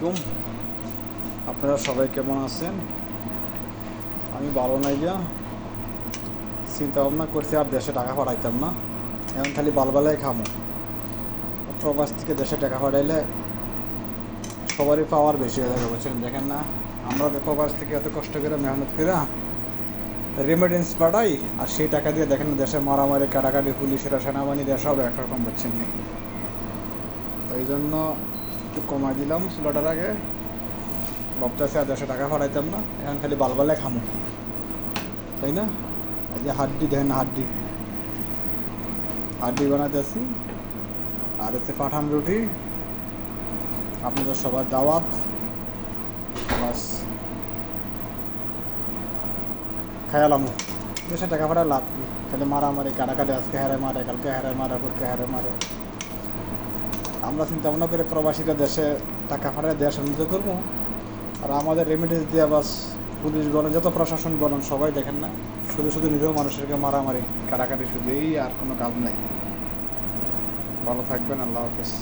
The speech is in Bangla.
কুম আপনারা সবাই কেমন আছেন? আমি ভালো নাই গিয়া চিন্তা ভাবনা করছি আর দেশে টাকা পাঠাইতাম না, এখন খালি বালবালাই খামো। প্রবাস থেকে দেশে টাকা পাঠাইলে সবারই পাওয়ার বেশি হয়ে যাবে, বুঝছেন? দেখেন না, আমরা তো প্রবাস থেকে এত কষ্ট করে মেহনত করে রেমিটেন্স পাঠাই, আর সেই টাকা দিয়ে দেখেন না দেশে মারামারি কাটাকাটি পুলিশেরা সেনাবাহিনী দেশ সব একরকম, বুঝছেন না? তো এই জন্য একটু কমাই দিলাম ষোলোটার আগে, ভাবতেছি আর দেশে টাকা পাঠাইতাম না, এখন খালি বালবালে খামো, তাই না? এই যে হাড্ডি দেখেন, হাড্ডি হাড্ডি বানাতেছি, আর হচ্ছে পাঠান রুটি, আপনাদের সবার দাওয়াত। বাস খেয়ালাম দেশে টাকা পাঠায় লাভ কি? খালি মারামারি কাটাকাটি, আজকে হারে মারে, কালকে হারে মারে, পরকে হারে মারে। আমরা চিন্তা ভাবনা করে প্রবাসীরা দেশে টাকা পাঠায় দেশ উন্নত করবো, আর আমাদের রেমিটেন্স দিয়ে বাস পুলিশ বলেন, যত প্রশাসন বলেন, সবাই দেখেন না শুধু শুধু নিরীহ মানুষেরকে মারামারি কাটাকাটি, শুধু এই, আর কোনো কাজ নাই। ভালো থাকবেন, আল্লাহ হাফেজ।